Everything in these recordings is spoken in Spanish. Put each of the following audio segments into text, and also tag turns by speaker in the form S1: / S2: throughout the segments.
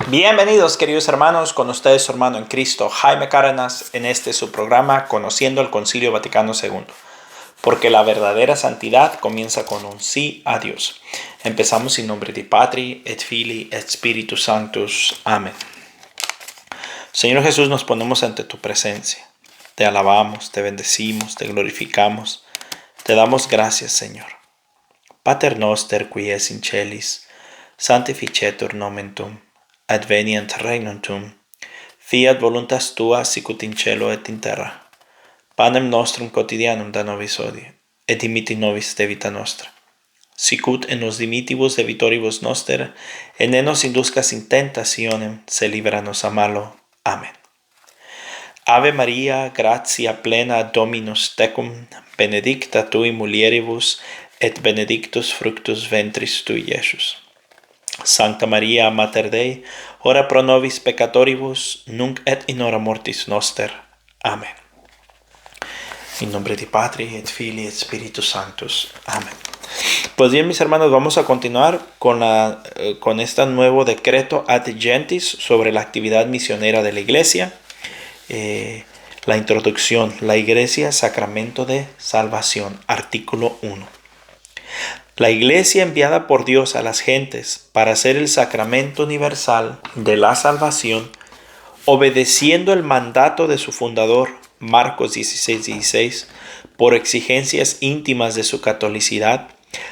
S1: Bienvenidos, queridos hermanos, con ustedes su hermano en Cristo, Jaime Cárdenas, en su programa Conociendo el Concilio Vaticano II. Porque la verdadera santidad comienza con un sí a Dios. Empezamos en nombre de Patri, et Filii, et Spiritus Sanctus. Amén. Señor Jesús, nos ponemos ante tu presencia. Te alabamos, te bendecimos, te glorificamos. Te damos gracias, Señor. Pater noster, qui es in celis, sanctificetur nomen tuum. Advenient regnum tuum, fiat voluntas tua sicut in cielo et in terra. Panem nostrum quotidianum da nobis hodie, et dimitti nobis debita nostra. Sicut en nos dimitibus debitoribus noster, et ne nos induscas in tentationem, se libera nos a malo. Amén. Ave Maria, gratia plena Dominus tecum, benedicta tui mulieribus, et benedictus fructus ventris tui, Iesus. Sancta Maria, Mater Dei, ora pro nobis peccatoribus, nunc et in hora mortis noster. Amén. En nombre de Patri, et Filii, et Spiritus Sanctus. Amén. Pues bien, mis hermanos, vamos a continuar con este nuevo decreto ad gentis sobre la actividad misionera de la Iglesia. La introducción, la Iglesia, sacramento de salvación, artículo 1. La Iglesia enviada por Dios a las gentes para ser el sacramento universal de la salvación, obedeciendo el mandato de su fundador, Marcos 16:16, por exigencias íntimas de su catolicidad,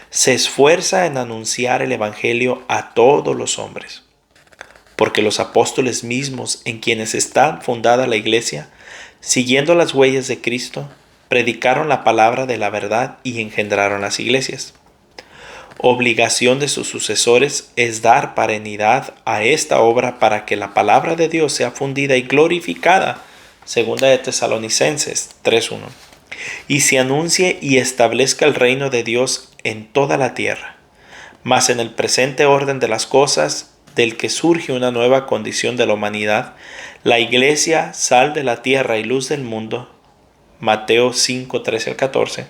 S1: se esfuerza en anunciar el Evangelio a todos los hombres. Porque los apóstoles mismos en quienes está fundada la Iglesia, siguiendo las huellas de Cristo, predicaron la palabra de la verdad y engendraron las iglesias. Obligación de sus sucesores es dar perenidad a esta obra para que la palabra de Dios sea fundida y glorificada, segunda de Tesalonicenses 3:1, y se anuncie y establezca el reino de Dios en toda la tierra. Mas en el presente orden de las cosas, del que surge una nueva condición de la humanidad, la Iglesia, sal de la tierra y luz del mundo, Mateo 5:13-14,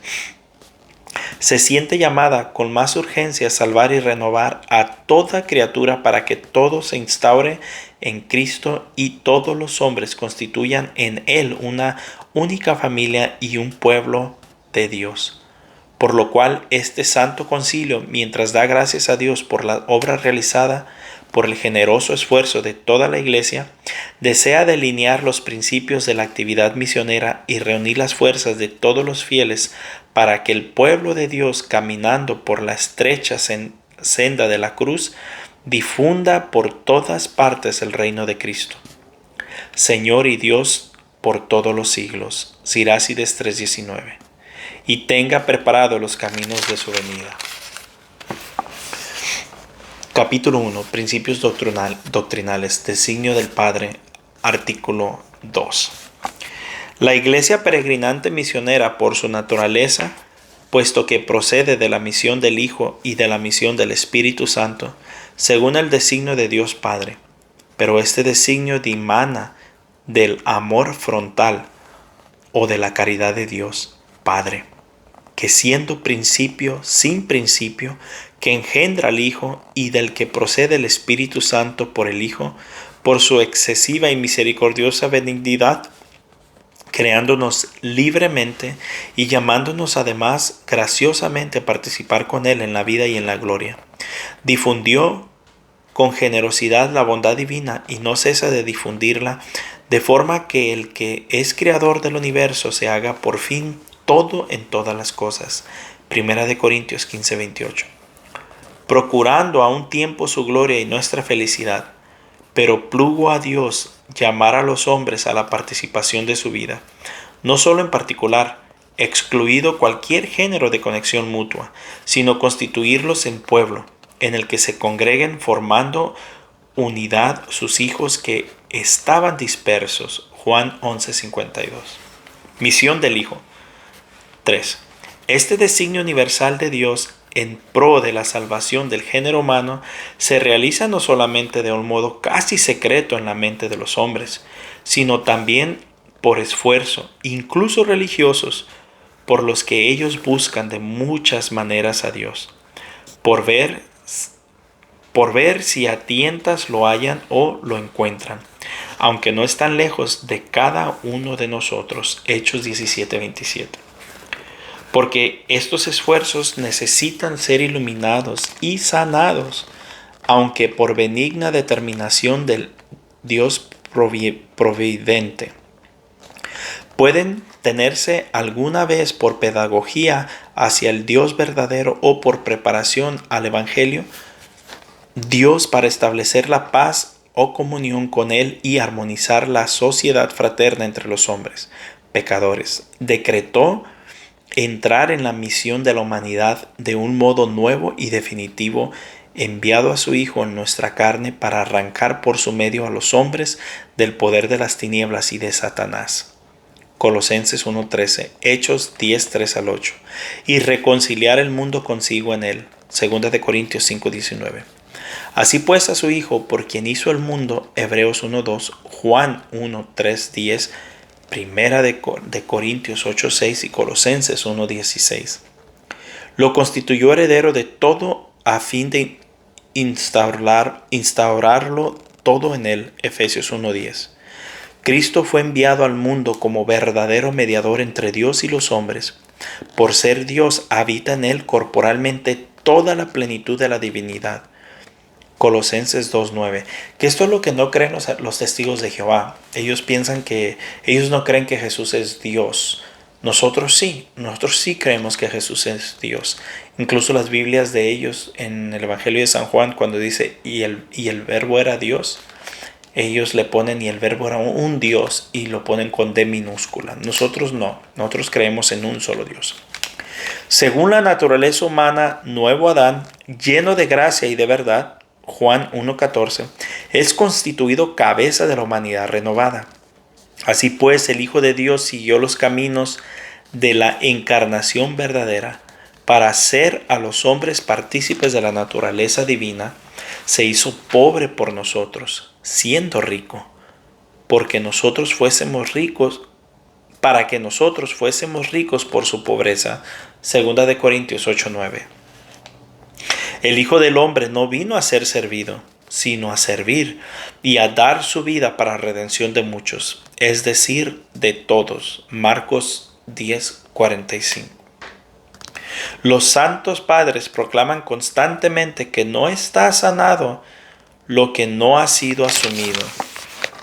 S1: se siente llamada con más urgencia a salvar y renovar a toda criatura para que todo se instaure en Cristo y todos los hombres constituyan en Él una única familia y un pueblo de Dios. Por lo cual este santo concilio, mientras da gracias a Dios por la obra realizada, por el generoso esfuerzo de toda la Iglesia, desea delinear los principios de la actividad misionera y reunir las fuerzas de todos los fieles para que el pueblo de Dios, caminando por la estrecha senda de la cruz, difunda por todas partes el reino de Cristo. Señor y Dios por todos los siglos. Sirácides 3:19. Y tenga preparados los caminos de su venida. Capítulo 1. Principios doctrinales. Designio del Padre. Artículo 2. La Iglesia peregrinante misionera por su naturaleza, puesto que procede de la misión del Hijo y de la misión del Espíritu Santo, según el designio de Dios Padre. Pero este designio dimana del amor frontal o de la caridad de Dios Padre, que siendo principio sin principio, que engendra al Hijo y del que procede el Espíritu Santo por el Hijo, por su excesiva y misericordiosa benignidad, creándonos libremente y llamándonos además graciosamente a participar con Él en la vida y en la gloria. Difundió con generosidad la bondad divina y no cesa de difundirla, de forma que el que es creador del universo se haga por fin todo en todas las cosas. Primera de Corintios 15:28. Procurando a un tiempo su gloria y nuestra felicidad, pero plugo a Dios llamar a los hombres a la participación de su vida, no solo en particular, excluido cualquier género de conexión mutua, sino constituirlos en pueblo, en el que se congreguen formando unidad sus hijos que estaban dispersos. Juan 11:52. Misión del Hijo. 3. Este designio universal de Dios en pro de la salvación del género humano se realiza no solamente de un modo casi secreto en la mente de los hombres, sino también por esfuerzo, incluso religiosos, por los que ellos buscan de muchas maneras a Dios, por ver por ver si a tientas lo hallan o lo encuentran, aunque no están lejos de cada uno de nosotros. Hechos 17:27. Porque estos esfuerzos necesitan ser iluminados y sanados, aunque por benigna determinación del Dios providente. Pueden tenerse alguna vez por pedagogía hacia el Dios verdadero o por preparación al Evangelio, Dios, para establecer la paz o comunión con Él y armonizar la sociedad fraterna entre los hombres pecadores, decretó entrar en la misión de la humanidad de un modo nuevo y definitivo, enviado a su Hijo en nuestra carne para arrancar por su medio a los hombres del poder de las tinieblas y de Satanás. Colosenses 1:13, Hechos 10:3-8, y reconciliar el mundo consigo en él. 2 Corintios 5:19. Así pues, a su Hijo, por quien hizo el mundo. Hebreos 1:2, Juan 1:3-10, Primera de Corintios 8:6 y Colosenses 1:16. Lo constituyó heredero de todo a fin de instaurarlo todo en él. Efesios 1:10. Cristo fue enviado al mundo como verdadero mediador entre Dios y los hombres. Por ser Dios, habita en él corporalmente toda la plenitud de la divinidad. Colosenses 2:9. Que esto es lo que no creen los testigos de Jehová. Ellos no creen que Jesús es Dios. Nosotros sí creemos que Jesús es Dios. Incluso las Biblias de ellos en el Evangelio de San Juan, cuando dice y el verbo era Dios, ellos le ponen y el verbo era un Dios y lo ponen con D minúscula. Nosotros no, nosotros creemos en un solo Dios. Según la naturaleza humana, nuevo Adán, lleno de gracia y de verdad, Juan 1:14, es constituido cabeza de la humanidad renovada. Así pues, el Hijo de Dios siguió los caminos de la encarnación verdadera para hacer a los hombres partícipes de la naturaleza divina. Se hizo pobre por nosotros, siendo rico, porque nosotros fuésemos ricos, para que nosotros fuésemos ricos por su pobreza. 2 Corintios 8:9. El Hijo del Hombre no vino a ser servido, sino a servir y a dar su vida para redención de muchos, es decir, de todos. Marcos 10:45. Los santos padres proclaman constantemente que no está sanado lo que no ha sido asumido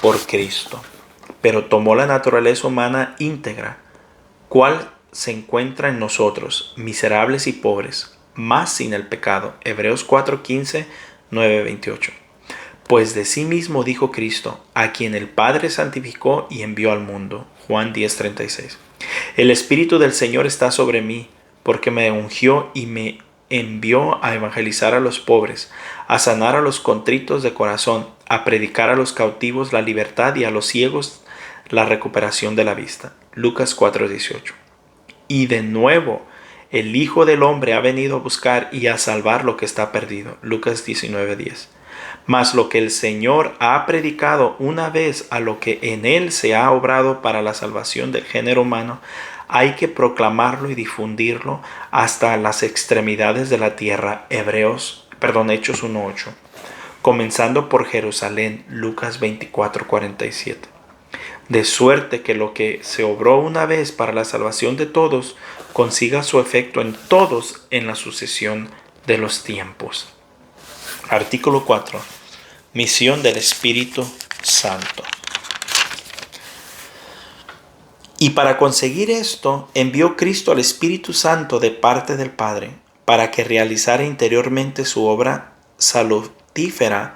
S1: por Cristo, pero tomó la naturaleza humana íntegra, cual se encuentra en nosotros, miserables y pobres, mas sin el pecado. Hebreos 4:15, 9:28. Pues de sí mismo dijo Cristo, a quien el Padre santificó y envió al mundo. Juan 10:36. El Espíritu del Señor está sobre mí, porque me ungió y me envió a evangelizar a los pobres, a sanar a los contritos de corazón, a predicar a los cautivos la libertad y a los ciegos la recuperación de la vista. Lucas 4:18. Y de nuevo, el Hijo del Hombre ha venido a buscar y a salvar lo que está perdido. Lucas 19:10. Mas lo que el Señor ha predicado una vez a lo que en él se ha obrado para la salvación del género humano, hay que proclamarlo y difundirlo hasta las extremidades de la tierra. Hechos 1:8. Comenzando por Jerusalén. Lucas 24:47. De suerte que lo que se obró una vez para la salvación de todos consiga su efecto en todos en la sucesión de los tiempos. Artículo 4. Misión del Espíritu Santo. Y para conseguir esto, envió Cristo al Espíritu Santo de parte del Padre, para que realizara interiormente su obra salutífera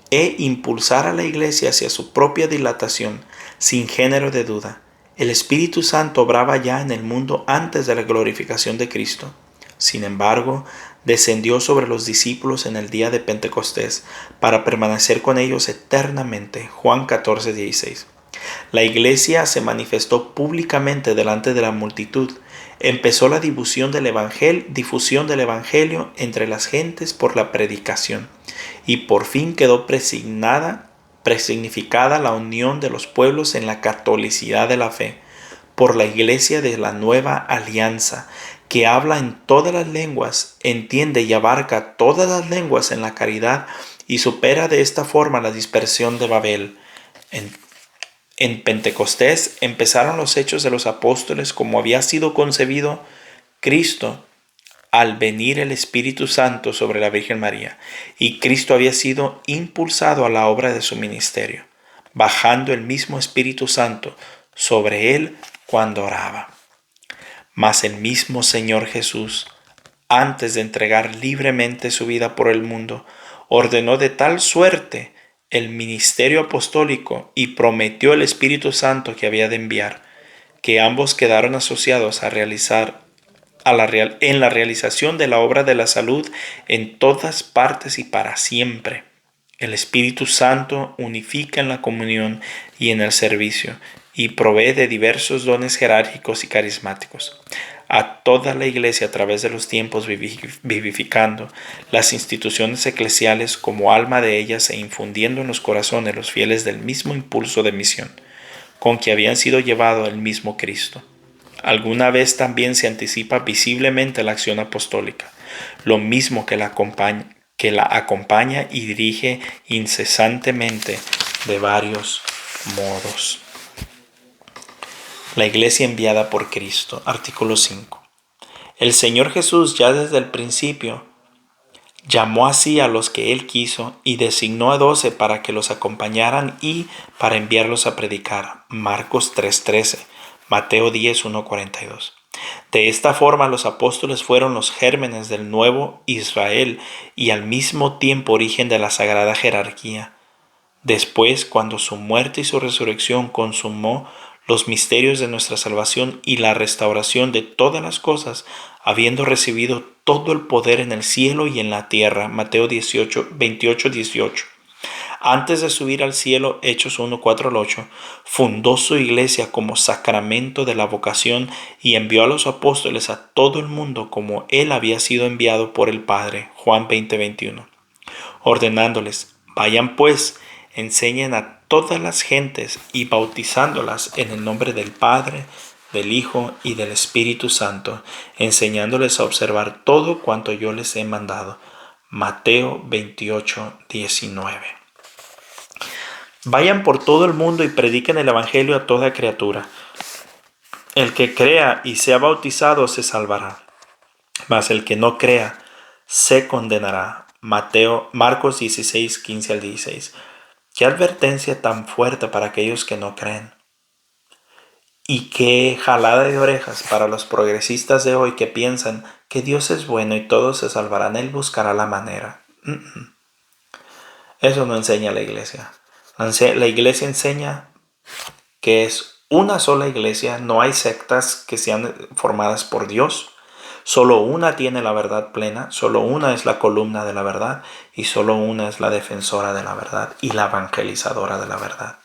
S1: e impulsara a la Iglesia hacia su propia dilatación, sin género de duda. El Espíritu Santo obraba ya en el mundo antes de la glorificación de Cristo. Sin embargo, descendió sobre los discípulos en el día de Pentecostés, para permanecer con ellos eternamente. Juan 14:16. La Iglesia se manifestó públicamente delante de la multitud. Empezó la difusión del Evangelio entre las gentes por la predicación, y por fin quedó presignificada la unión de los pueblos en la catolicidad de la fe, por la Iglesia de la Nueva Alianza, que habla en todas las lenguas, entiende y abarca todas las lenguas en la caridad y supera de esta forma la dispersión de Babel. En Pentecostés empezaron los hechos de los apóstoles como había sido concebido Cristo al venir el Espíritu Santo sobre la Virgen María, y Cristo había sido impulsado a la obra de su ministerio, bajando el mismo Espíritu Santo sobre él cuando oraba. Mas el mismo Señor Jesús, antes de entregar libremente su vida por el mundo, ordenó de tal suerte el ministerio apostólico y prometió el Espíritu Santo que había de enviar, que ambos quedaron asociados en la realización de la obra de la salud en todas partes y para siempre. El Espíritu Santo unifica en la comunión y en el servicio y provee de diversos dones jerárquicos y carismáticos a toda la Iglesia a través de los tiempos, vivificando las instituciones eclesiales como alma de ellas e infundiendo en los corazones los fieles del mismo impulso de misión con que habían sido llevados el mismo Cristo. Alguna vez también se anticipa visiblemente la acción apostólica, lo mismo que la acompaña y dirige incesantemente de varios modos. La Iglesia enviada por Cristo, artículo 5. El Señor Jesús ya desde el principio llamó así a los que Él quiso y designó a 12 para que los acompañaran y para enviarlos a predicar. Marcos 3:13, Mateo 10:1-42. De esta forma los apóstoles fueron los gérmenes del nuevo Israel y al mismo tiempo origen de la sagrada jerarquía. Después, cuando su muerte y su resurrección consumó los misterios de nuestra salvación y la restauración de todas las cosas, habiendo recibido todo el poder en el cielo y en la tierra. Mateo 28:18. Antes de subir al cielo, Hechos 1:4-8, fundó su iglesia como sacramento de la vocación y envió a los apóstoles a todo el mundo como él había sido enviado por el Padre. Juan 20:21. Ordenándoles, vayan pues, enseñen a todas las gentes y bautizándolas en el nombre del Padre, del Hijo y del Espíritu Santo, enseñándoles a observar todo cuanto yo les he mandado. Mateo 28:19. Vayan por todo el mundo y prediquen el Evangelio a toda criatura. El que crea y sea bautizado se salvará, mas el que no crea se condenará. Marcos 16:15-16. Qué advertencia tan fuerte para aquellos que no creen. Y qué jalada de orejas para los progresistas de hoy que piensan que Dios es bueno y todos se salvarán. Él buscará la manera. Eso no enseña la iglesia. La iglesia enseña que es una sola iglesia. No hay sectas que sean formadas por Dios. Solo una tiene la verdad plena, solo una es la columna de la verdad y solo una es la defensora de la verdad y la evangelizadora de la verdad.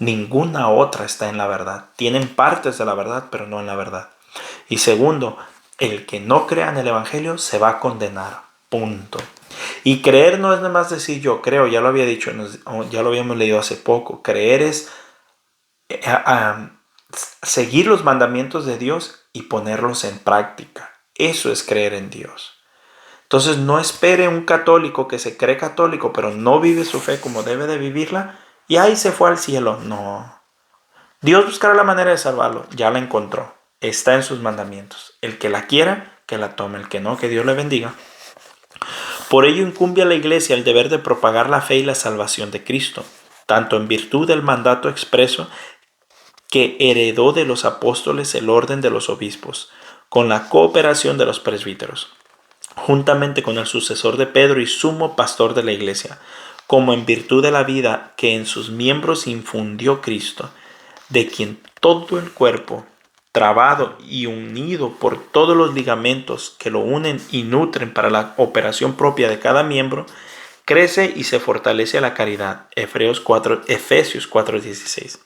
S1: Ninguna otra está en la verdad. Tienen partes de la verdad, pero no en la verdad. Y segundo, el que no crea en el Evangelio se va a condenar. Punto. Y creer no es nada más decir yo creo, ya lo había dicho, ya lo habíamos leído hace poco. Creer es seguir los mandamientos de Dios y ponerlos en práctica. Eso es creer en Dios. Entonces no espere un católico que se cree católico pero no vive su fe como debe de vivirla y ahí se fue al cielo. No. Dios buscará la manera de salvarlo. Ya la encontró. Está en sus mandamientos. El que la quiera, que la tome. El que no, que Dios le bendiga. Por ello incumbe a la iglesia el deber de propagar la fe y la salvación de Cristo, tanto en virtud del mandato expreso que heredó de los apóstoles el orden de los obispos, con la cooperación de los presbíteros, juntamente con el sucesor de Pedro y sumo pastor de la iglesia, como en virtud de la vida que en sus miembros infundió Cristo, de quien todo el cuerpo, trabado y unido por todos los ligamentos que lo unen y nutren para la operación propia de cada miembro, crece y se fortalece a la caridad. Efesios 4:16.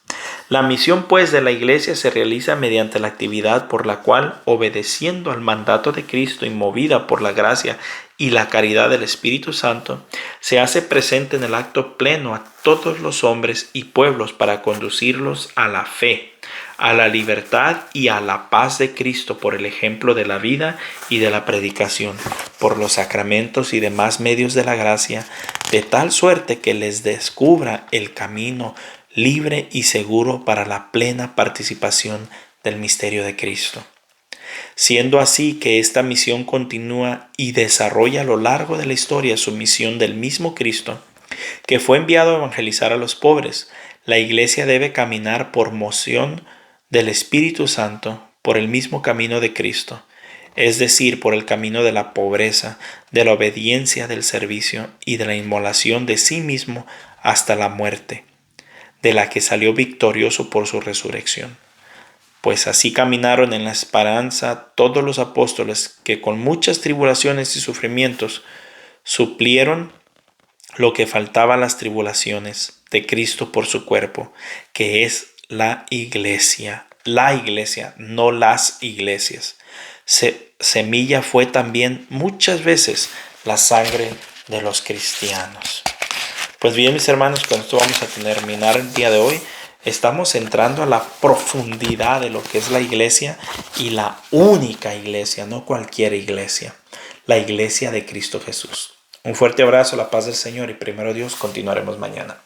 S1: La misión pues de la iglesia se realiza mediante la actividad por la cual, obedeciendo al mandato de Cristo y movida por la gracia y la caridad del Espíritu Santo, se hace presente en el acto pleno a todos los hombres y pueblos para conducirlos a la fe, a la libertad y a la paz de Cristo por el ejemplo de la vida y de la predicación, por los sacramentos y demás medios de la gracia, de tal suerte que les descubra el camino libre y seguro para la plena participación del misterio de Cristo. Siendo así que esta misión continúa y desarrolla a lo largo de la historia su misión del mismo Cristo, que fue enviado a evangelizar a los pobres, la Iglesia debe caminar por moción del Espíritu Santo por el mismo camino de Cristo, es decir, por el camino de la pobreza, de la obediencia, del servicio y de la inmolación de sí mismo hasta la muerte, de la que salió victorioso por su resurrección. Pues así caminaron en la esperanza todos los apóstoles que con muchas tribulaciones y sufrimientos suplieron lo que faltaba a las tribulaciones de Cristo por su cuerpo, que es la iglesia, no las iglesias. Semilla fue también muchas veces la sangre de los cristianos. Pues bien, mis hermanos, con esto vamos a terminar el día de hoy. Estamos entrando a la profundidad de lo que es la iglesia y la única iglesia, no cualquier iglesia, la iglesia de Cristo Jesús. Un fuerte abrazo, la paz del Señor y primero Dios, continuaremos mañana.